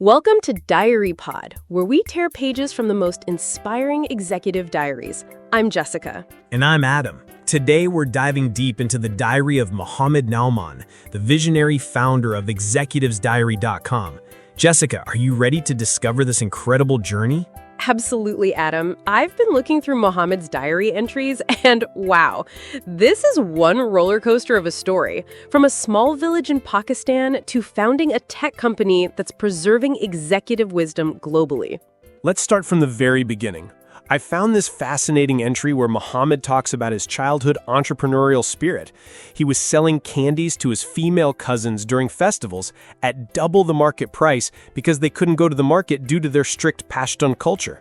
Welcome to Diary Pod, where we tear pages from the most inspiring executive diaries. I'm Jessica. And I'm Adam. Today we're diving deep into the diary of Muhammad Nauman, the visionary founder of executivesdiary.com. Jessica, are you ready to discover this incredible journey? Absolutely, Adam. I've been looking through Muhammad's diary entries, and wow, this is one roller coaster of a story. From a small village in Pakistan to founding a tech company that's preserving executive wisdom globally. Let's start from the very beginning. I found this fascinating entry where Muhammad talks about his childhood entrepreneurial spirit. He was selling candies to his female cousins during festivals at double the market price because they couldn't go to the market due to their strict Pashtun culture.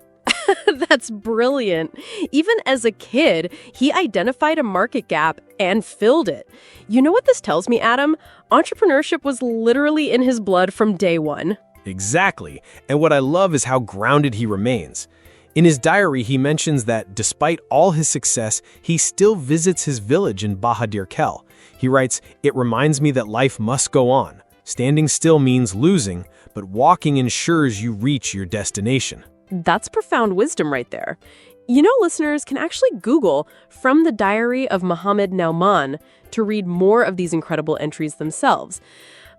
That's brilliant. Even as a kid, he identified a market gap and filled it. You know what this tells me, Adam? Entrepreneurship was literally in his blood from day one. Exactly. And what I love is how grounded he remains. In his diary, he mentions that despite all his success, he still visits his village in Bahadur Khel. He writes, "It reminds me that life must go on. Standing still means losing, but walking ensures you reach your destination." That's profound wisdom right there. You know, listeners can actually Google "From the Diary of Muhammad Nauman" to read more of these incredible entries themselves.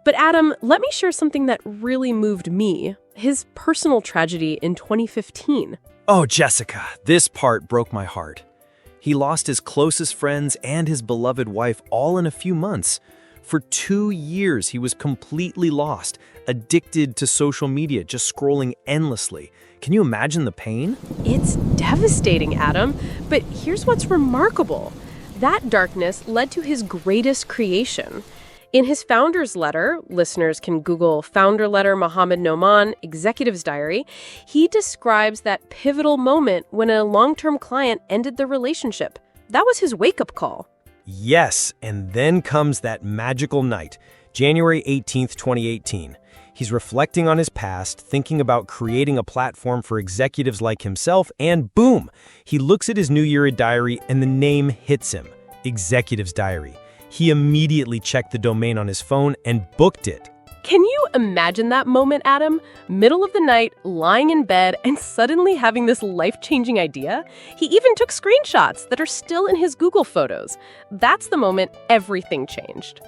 But Adam, let me share something that really moved me, his personal tragedy in 2015. Oh, Jessica, this part broke my heart. He lost his closest friends and his beloved wife all in a few months. For 2 years, he was completely lost, addicted to social media, just scrolling endlessly. Can you imagine the pain? It's devastating, Adam. But here's what's remarkable. That darkness led to his greatest creation. In his founder's letter, listeners can Google Founder Letter Muhammad Nauman, Executive's Diary, he describes that pivotal moment when a long-term client ended the relationship. That was his wake-up call. Yes, and then comes that magical night, January 18th, 2018. He's reflecting on his past, thinking about creating a platform for executives like himself, and boom! He looks at his New Year diary and the name hits him, Executive's Diary. He immediately checked the domain on his phone and booked it. Can you imagine that moment, Adam? Middle of the night, lying in bed, and suddenly having this life-changing idea? He even took screenshots that are still in his Google Photos. That's the moment everything changed.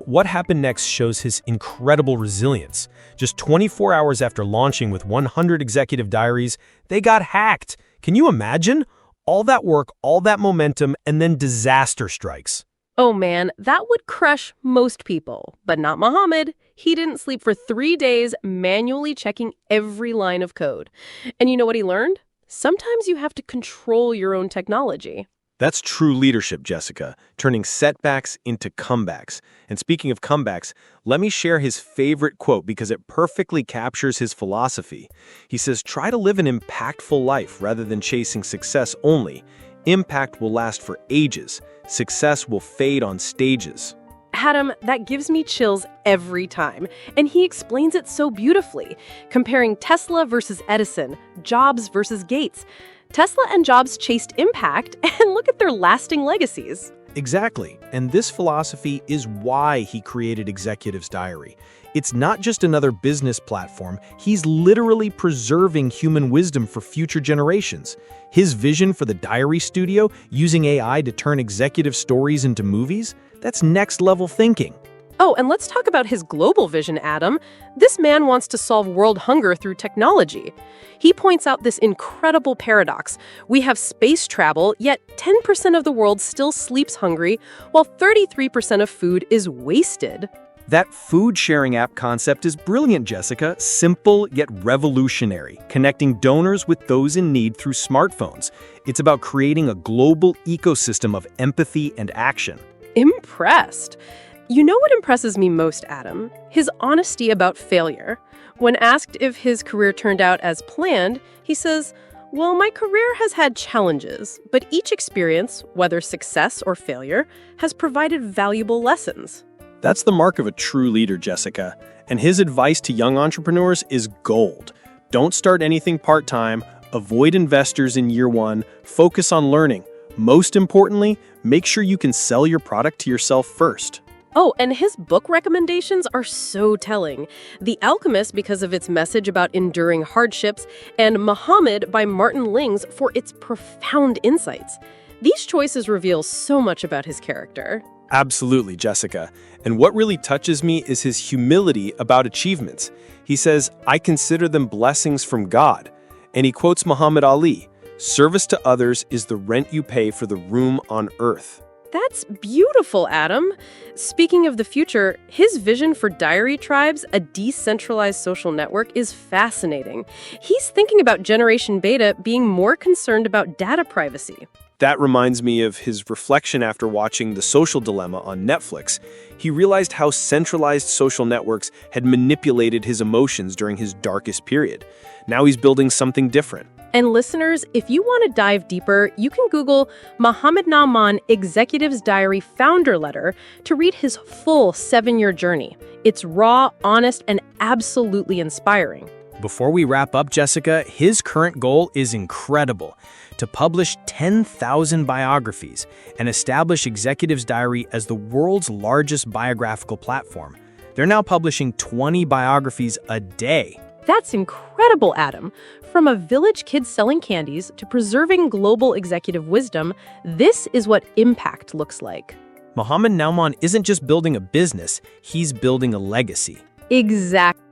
What happened next shows his incredible resilience. Just 24 hours after launching with 100 executive diaries, they got hacked. Can you imagine? All that work, all that momentum, and then disaster strikes. Oh man, that would crush most people, but not Muhammad. He didn't sleep for 3 days, manually checking every line of code. And you know what he learned? Sometimes you have to control your own technology. That's true leadership, Jessica, turning setbacks into comebacks. And speaking of comebacks, let me share his favorite quote because it perfectly captures his philosophy. He says, "Try to live an impactful life rather than chasing success only. Impact will last for ages. Success will fade on stages." Adam, that gives me chills every time. And he explains it so beautifully, comparing Tesla versus Edison, Jobs versus Gates. Tesla and Jobs chased impact, and look at their lasting legacies. Exactly. And this philosophy is why he created Executive's Diary. It's not just another business platform. He's literally preserving human wisdom for future generations. His vision for the diary studio, using AI to turn executive stories into movies, that's next-level thinking. Oh, and let's talk about his global vision, Adam. This man wants to solve world hunger through technology. He points out this incredible paradox. We have space travel, yet 10% of the world still sleeps hungry, while 33% of food is wasted. That food-sharing app concept is brilliant, Jessica. Simple yet revolutionary, connecting donors with those in need through smartphones. It's about creating a global ecosystem of empathy and action. Impressed. You know what impresses me most, Adam? His honesty about failure. When asked if his career turned out as planned, he says, "Well, my career has had challenges, but each experience, whether success or failure, has provided valuable lessons." That's the mark of a true leader, Jessica. And his advice to young entrepreneurs is gold. Don't start anything part-time, avoid investors in year one, focus on learning. Most importantly, make sure you can sell your product to yourself first. Oh, and his book recommendations are so telling. The Alchemist because of its message about enduring hardships, and Muhammad by Martin Lings for its profound insights. These choices reveal so much about his character. Absolutely, Jessica. And what really touches me is his humility about achievements. He says, "I consider them blessings from God." And he quotes Muhammad Ali, "Service to others is the rent you pay for the room on earth." That's beautiful, Adam. Speaking of the future, his vision for Diary Tribes, a decentralized social network, is fascinating. He's thinking about Generation Beta being more concerned about data privacy. That reminds me of his reflection after watching The Social Dilemma on Netflix. He realized how centralized social networks had manipulated his emotions during his darkest period. Now he's building something different. And listeners, if you want to dive deeper, you can Google Muhammad Nauman Executive's Diary Founder Letter to read his full 7-year journey. It's raw, honest, and absolutely inspiring. Before we wrap up, Jessica, his current goal is incredible: to publish 10,000 biographies and establish Executive's Diary as the world's largest biographical platform. They're now publishing 20 biographies a day. That's incredible, Adam. From a village kid selling candies to preserving global executive wisdom, this is what impact looks like. Muhammad Nauman isn't just building a business, he's building a legacy. Exactly.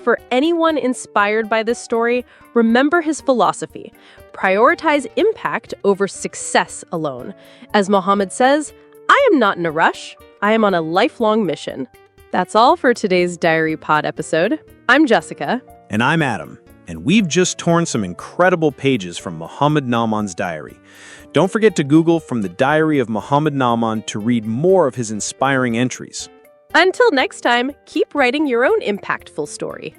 For anyone inspired by this story, remember his philosophy: prioritize impact over success alone. As Muhammad says, "I am not in a rush. I am on a lifelong mission." That's all for today's Diary Pod episode. I'm Jessica. And I'm Adam. And we've just torn some incredible pages from Muhammad Nauman's diary. Don't forget to Google "From the Diary of Muhammad Nauman" to read more of his inspiring entries. Until next time, keep writing your own impactful story.